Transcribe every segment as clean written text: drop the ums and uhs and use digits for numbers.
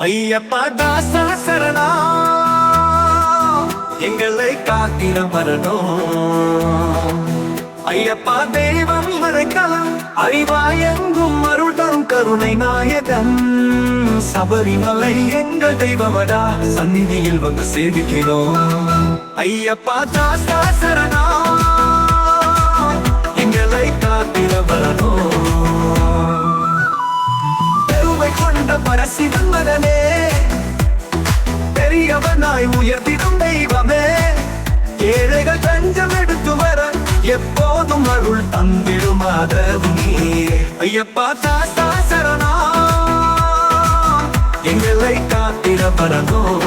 ஐயப்பா தாசா சரணா எங்களை காத்திட வரணும். ஐயப்பா தெய்வம் மறைக்கலாம் அறிவாயெங்கும் அருள் தரும் கருணை நாயகன். சபரிமலை எங்கள் தெய்வமடா சந்நிதியில் வந்து சேவிக்கிறோம். ஐயப்பா தாசா சரணா எங்களை காத்திட வரணும். பெருமை கொண்ட பரசிவன் மகனே, பெரியவனாய் உயர்த்திடும் தெய்வமே, ஏழைகள் தஞ்சம் எடுத்து வர எப்போதும் அருள் தந்திடுமாதரும் நீயே. ஐயப்பா தாசா சரணா எங்களை காத்திட வரணும்.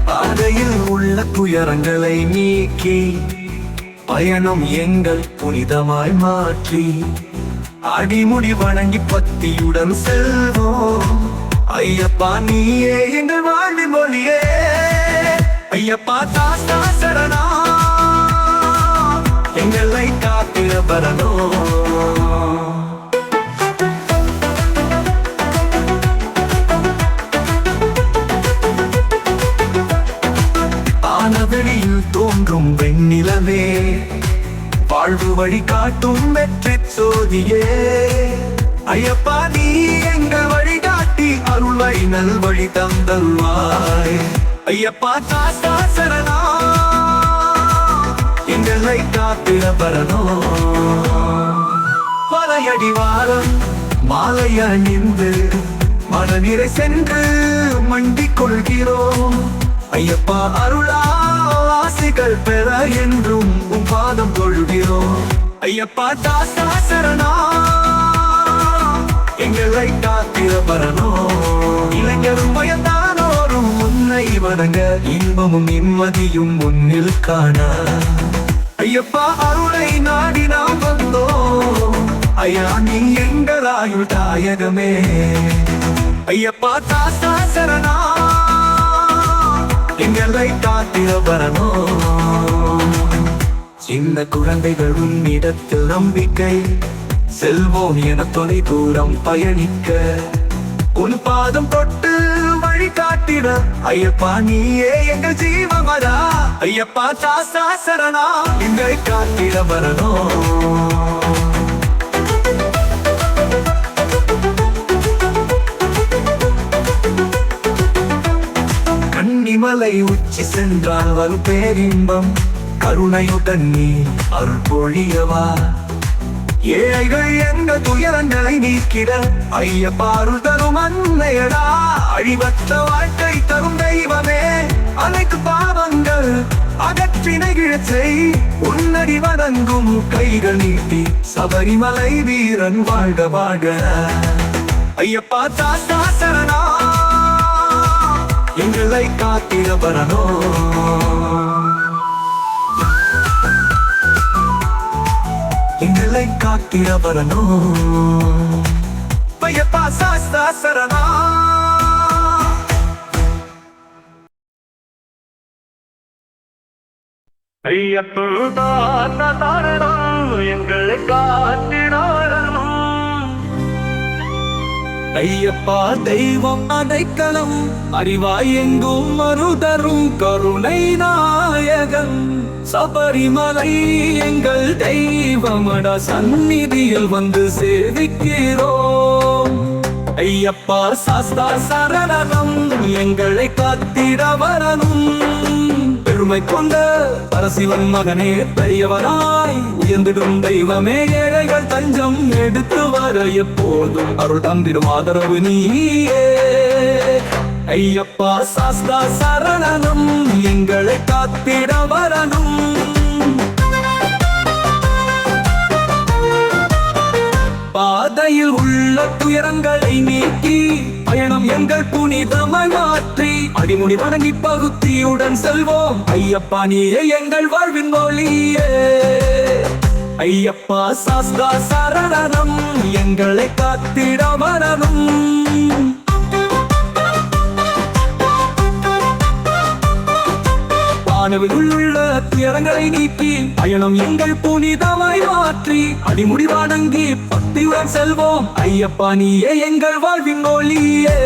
பாதையில் உள்ள துயரங்களை நீக்கி பயணம் எங்கள் புனிதமாய் மாற்றி அடிமுடி வணங்கி பக்தியுடன் செல்வோம். ஐயப்பா நீயே எங்கள் வாழ்வின் மொழியே. ஐயப்பா தாசா சரணா எங்களை காத்திட வரணும். ஆனவெளியில் தோன்றும் வெண்ணிலவே, வாழ்வு வழி காட்டும் வெற்றி சோதியே. ஐயப்பா நீ எங்கள் வழிகாட்டி அருளை நல் வழி தந்தருள்வாய். ஐயப்பா தாசா சரணா எங்களை காத்திட வரணும். பலையடி வாரம் மாலை அணிந்து மனநிறை சென்று மண்டிக் கொள்கிறோம். ஐயப்பா அருளா ஆசைகள் பெற என்றும் உன் பாதம் தொழுகிறோம். ஐயப்பா தாசா சரணா எங்களை காத்திட வரணும். இளைஞரும் வயதானோரும் உன்னை வணங்க இன்பமும் நிம்மதியும் முன்னில் காண. ஐயப்பா அருளை நாடி நாம் வந்தோம். ஐயா நீ எங்கள் ஆயுள் தாயகமே. ஐயப்பா தாசா சரணா எங்களை காத்திட வரணும். சின்ன குழந்தைகள் உன்னிடத்தில் நம்பிக்கை செல்வோம் என தொலை தூரம் பயணிக்க உன் பாதம் தொட்டு வழி காட்டிட. ஐயப்பா நீயே எங்கள் ஜீவமடா. ஐயப்பா தாசா சரணா எங்களை காத்திட வரணும். கன்னிமலை உச்சி சென்றால் வரும் பேரின்பம், கருணையுடன் நீ அருள் பொழியவா. ஏழைகள் எங்கள் துயரங்களை நீக்கிட ஐயப்பா அருள் தரும் அன்னையடா. அழிவற்ற வாழ்க்கை தரும் தெய்வமே, அனைத்து பாவங்கள் அகற்றி நெகிழச்சை உன்னடி வணங்கும் கைகள் நீட்டி சபரிமலை வீரன் வாழ்க வாழ்க. ஐயப்பா தாசா சரணா எங்களை காத்திட வரணும். எங்களை காத்திட வரணும். ஐயப்பா தாசா சரணா ஐயப்பா தாசா எங்களை காத்திட வரணும். ஐயப்பா தெய்வம் அடைக்கலம் அறிவாய் எங்கும் மறுதரும் கருணை நாயகன். சபரிமலை எங்கள் தெய்வமடா சந்நிதியில் வந்து சேவிக்கிறோம். ஐயப்பா சாஸ்தா சரணம் எங்களை காத்திட வரணும். பெருமை கொண்ட பரசிவன் மகனே, பெரியவனாய் உயர்ந்திடும் தெய்வமே, ஏழைகள் தஞ்சம் எடுத்து வர எப்போதும் அருள் தந்திடும் ஆதரவு நீயே. ஐயப்பா சாஸ்தா சரணம் எங்களை காத்திட வரணும். பாதையில் உள்ள துயரங்களை நீக்கி பயணம் எங்கள் புனிதமாய் மாற்றி அடிமுடி வணங்கி பகுதியுடன் செல்வோம். ஐயப்பா நீயே எங்கள் வாழ்வின் மொழியே. ஐயப்பா சாஸ்தா சரணம் எங்களை காத்திட வரணும். வானவில் உள்ள துயரங்களை நீக்கி பயணம் எங்கள் புனிதமாய் மாற்றி அடிமுடி வணங்கி பக்தியுடன் செல்வோம் ஐயப்பா நீயே எங்கள் வாழ்வின் ஒளியே.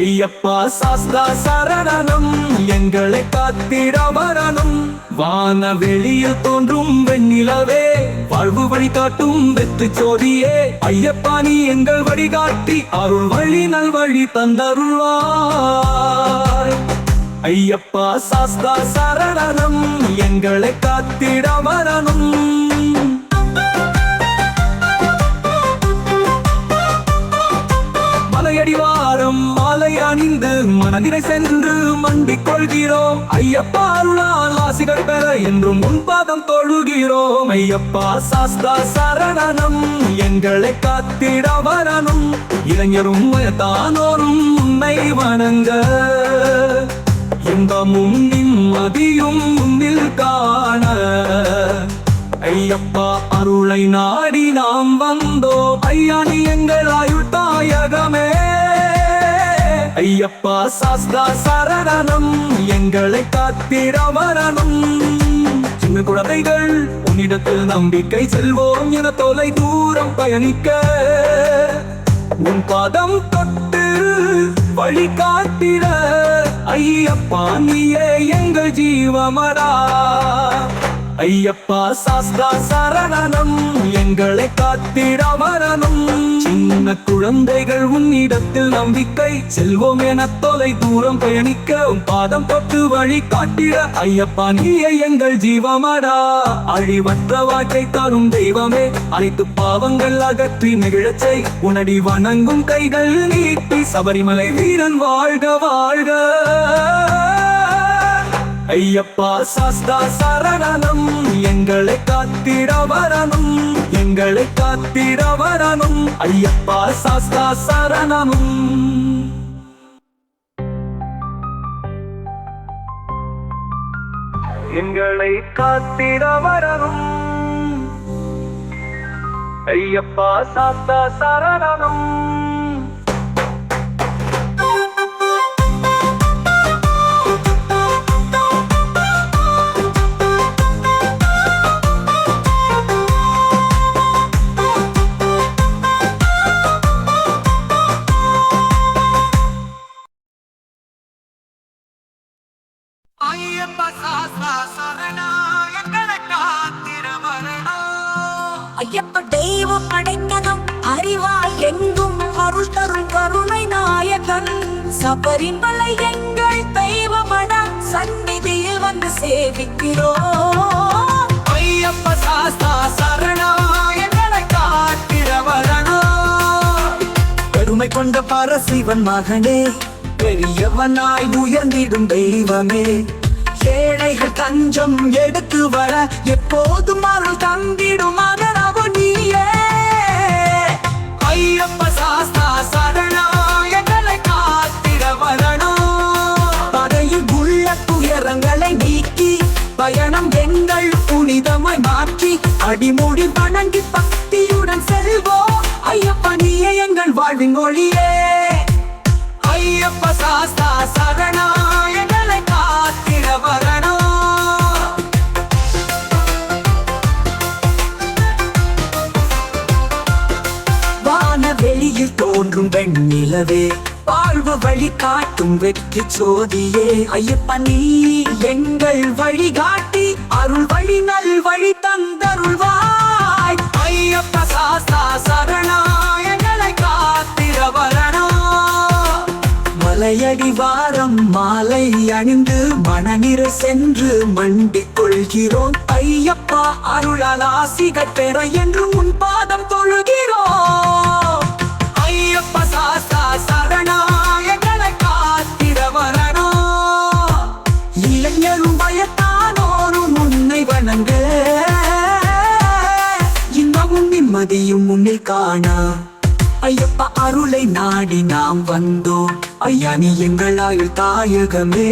ஐயப்பா சாஸ்தா சரணம் எங்களை காத்திட வரணும். வானவெளியில் தோன்றும் வெண்ணிலவே வாழ்வு வழிகாட்டும் வெத்து சோதியே. ஐயப்பா நீ எங்கள் வழிகாட்டி அருள் வழி நல்வழி தந்தருள்வாய். ஐயப்பா சாஸ்தா சரணம் எங்களை காத்திட வரணும். மலையடிவாரம் மாலை அணிந்து மனதினை சென்று மண்டிக் கொள்கிறோம். ஐயப்பா அருளால் ஆசிகள் பெற என்றும் முன்பாதம் தொழுகிறோம். ஐயப்பா சாஸ்தா சரணம் எங்களை காத்திட வரணும். இளைஞரும் வயதானோரும் உன்னை வணங்க இன்பமும் நிம்மதியும் உன்னில் காண ஐயப்பா அருளை நாடி நாம் வந்தோம். ஐயா நீ எங்கள் ஆயுள் தாயகமே. ஐயப்பா சாஸ்தா சரணம் எங்களை காத்திட வரணும். சின்ன குழந்தைகள் உன்னிடத்தில் நம்பிக்கை செல்வோம் என தொலை தூரம் பயணிக்க உன் பாதம் தொட்டு வழி காத்திட ஐயப்பா நீயே எங்கள் ஜீவமடா. ஐயப்பா சாஸ்தா சரணம் எங்களை காத்திட வரணும். சின்ன குழந்தைகள் உன்னிடத்தில் நம்பிக்கை செல்வோம் என தொலை தூரம் பயணிக்க உன் பாதம் தொட்டு வழி காட்டிட ஐயப்பா நீயே எங்கள் ஜீவமடா. அழிவற்ற வாழ்க்கை தரும் தெய்வமே அனைத்து பாவங்கள் அகற்றி நெகிழச்சை உனடி வணங்கும் கைகள் நீட்டி சபரிமலை வீரன் வாழ்க வாழ்க. ஐயப்பா சாஸ்தா சரணம் எங்களை காத்திட வரணும். எங்களை காத்திட வரணும். ஐயப்பா சாஸ்தா சரணம். எங்களை காத்திட வரணும். ஐயப்பா சாஸ்தா சரணம். ஐயப்பா சாஸ்தா சரணம் எங்களை காத்திட வரணும். ஐயப்ப தெய்வம் அடைக்கலம் அறிவாய் எங்கும் அருள் தரும் கருணை நாயகன். சபரிமலை எங்கள் தெய்வமட சந்நிதியில் வந்து சேவிக்கிறோம். ஐயப்பா சாஸ்தா சரணம் எங்களை காத்திட வரணும். பெருமை கொண்ட பரசிவன் மகனே பெரியவனாய் உயர்ந்திடும் தெய்வமே. ஏழைகள் தஞ்சம் எடுத்து வர எப்போதும் அருள் தந்திடும் மகனாக நீயே. ஐயப்பா சாஸ்தா சரணம் எங்களை காத்திட வரணும். படையில் உள்ள துயரங்களை நீக்கி பயணம் எங்கள் புனிதமாய் மாற்றி அடிமொழி வணங்கி பக்தியுடன் செல்வோம். ஐயப்பா நீயே எங்கள் வாழ்வின் ஒளியே. ஐயப்பா சாஸ்தா சரணம் எங்களை காத்திட வரணும். வானவெளியில் தோன்றும் வெண்ணிலவே வாழ்வு வழி காட்டும் வெற்றி சோதியே. ஐயப்பா நீ எங்கள் வழிகாட்டி அருள் வழி நல் வழி தந்தருள்வாய். ஐயப்பா சாஸ்தா சரணம் எங்களை காத்திட வரணும். மலையடி வாரம் மாலை அணிந்து மனநிறை சென்று மண்டிக் கொள்கிறோம். ஐயப்பா அருளால் ஆசிகள் பெற என்று உன் பாதம் தொழுகிறோம். ஐயப்பா சாஸ்தா சரணம் எங்களை காத்திட வரணும். இளைஞரும் வயதானோரும் உன்னை வணங்க இன்பமும் நிம்மதியும் உன்னை காண ஐயப்பா அருளை நாடி நாம் வந்தோம். ஐயா நீ எங்கள் ஆயுள் தாயகமே.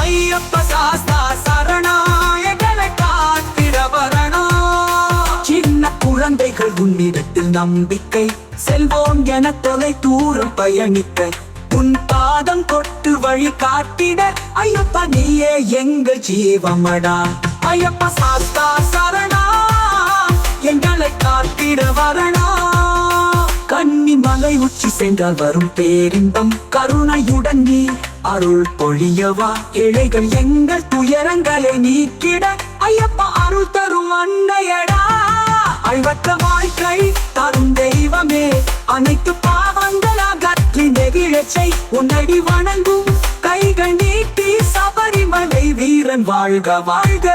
ஐயப்பா சாஸ்தா சரணம் எங்களை காத்திட வரணும். சின்ன குழந்தைகள் உன்னிடத்தில் நம்பிக்கை செல்வோம் என தொலை தூரம் பயணிக்க உன் பாதம் பாதம் தொட்டு வழி காட்டிட ஐயப்பா நீயே எங்கள் ஜீவமடா ஐயப்பா சாஸ்தா சரணா எங்களை காத்திட வரணா கன்னிமலை உச்சி சென்றால் வரும் பேரின்பம் கருணையுடன் நீ அருள் பொழியவா ஏழைகள் எங்கள் துயரங்களை நீக்கிட ஐயப்பா அருள் தரும் அன்னையடா அழ்வற்ற வாழ்க்கை தரும் தெய்வமே அனைத்து பாவங்கள் அகற்றி நெகிழச்சை உன்னடி வணங்கும் கைகள் நீட்டி சபரிமலை வீரன் வாழ்க வாழ்க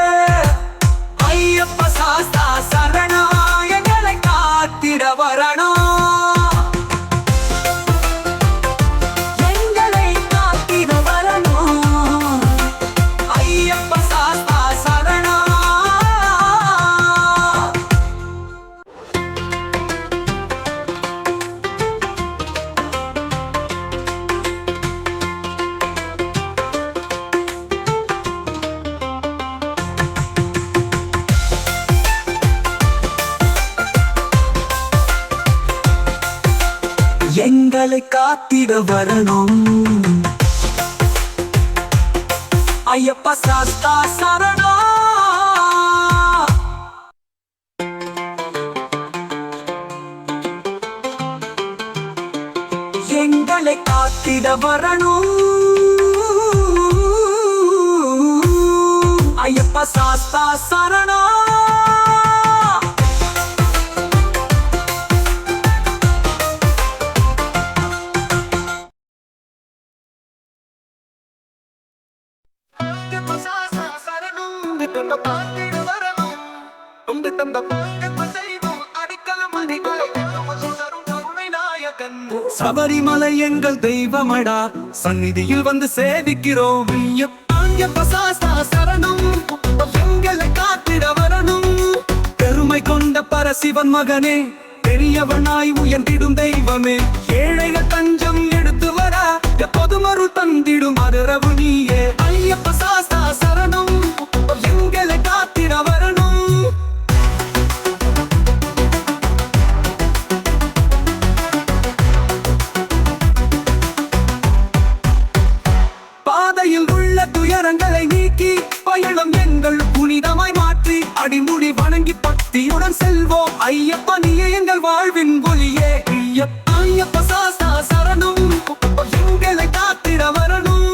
ஐயப்ப சாஸ்தா சரணா எங்களை காத்திட வரணா எங்களை காத்திட வரணா ஐயப்ப சாஸ்தா சரணா எங்களை காத்திட வரணும் ஐயப்பா சாஸ்தா சரணா எங்களை காத்திட வரணும் ஐயப்பா சாஸ்தா சரணா சபரிமலை எங்கள் தெய்வமடா சந்நிதியில் வந்து சேவிக்கிறோம் ஐயப்பா சாஸ்தா சரணம் எங்களை காத்திட வரணும் பெருமை கொண்ட பரசிவன் மகனே பெரியவனாய் உயர்ந்திடும் தெய்வமே ஏழைகள் தஞ்சம் எடுத்து வர எப்போதும் அருள் தந்திடும் ஆதரவு நீயே ஐயப்பா சாஸ்தா சரணம் எங்களை காத்திட வரணும் பாதையில் உள்ள துயரங்களை நீக்கி பயணம் எங்கள் புனிதமாய் மாற்றி அடிமுடி வணங்கி பக்தியுடன் செல்வோம் ஐயப்பா நீயே எங்கள் வாழ்வின் ஒளியே ஐயப்பா சாஸ்தா சரணம் எங்களை காத்திட வரணும்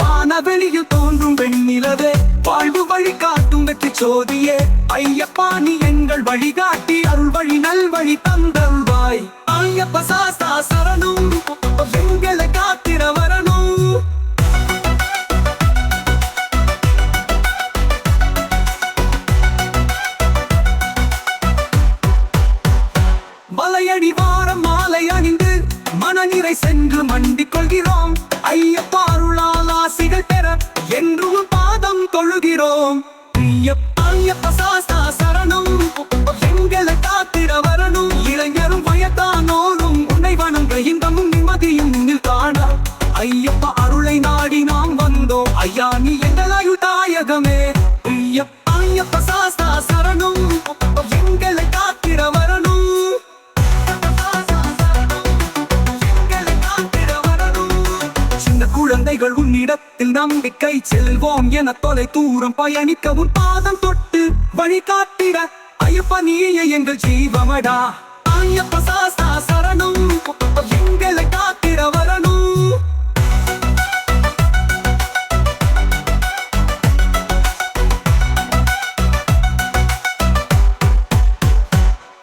வானவெளியில் தோன்றும் வெண்ணிலவே வாழ்வு வழி காட்டும் வெற்றி சோதியே ஐயப்பா நீ எங்கள் வழிகாட்டி அருள் வழி நல்வழி தந்தருள்வாய் ஐயப்பா சாஸ்தா சரணம் எங்களை காத்திட வரணும் மலையடி வாரம் மாலை அணிந்து மனநிறை சென்று மண்டிக் கொள்கிறோம் ஐயப்பா அருளால் ஆசிகள் பெற என்றும் பாதம் தொழுகிறோம் ஐயப்பா சாஸ்தா சரணம் எங்களை காத்திட வரணும் இளைஞரும் வயதானோரும் உன்னை வணங்க இன்பமும் நிம்மதியும் முன்னில் காண ஐயப்பா அருளை நாடி நாம் வந்தோம் ஐயா நீ எங்கள் தாயகமே ஐயப்பா சாஸ்தா சரணம் எங்களை காத்திட வரணும் குழந்தைகள் உன்னிடத்தில் நம்பிக்கை செல்வோம் என தொலை தூரம் பயணிக்க உன் பாதம் தொட்டு வழி காட்டிட ஐயப்பா நீயே எங்கள் ஜீவமடா ஐயப்பா சாஸ்தா சரணம் எங்களை காத்திட வரணும்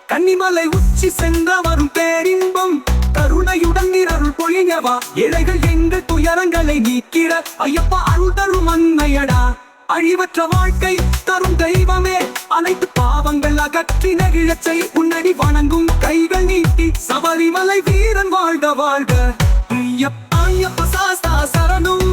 கன்னிமலை உச்சி சென்ற வரும் பேரின்பம் கருணையுடன் அருள் பொழியவா ஏழைகள் எங்கள் துயரங்களை நீக்கிட ஐயப்பா அருள் தரும் அன்னையடா அழிவற்ற வாழ்க்கை தரும் தெய்வமே அனைத்து பாவங்கள் அகற்றி நெகிழச்சை உன்னடி வணங்கும் கைகள் நீட்டி சபரிமலை வீரன் வாழ்க வாழ்க ஐயப்பா சாஸ்தா சரணம்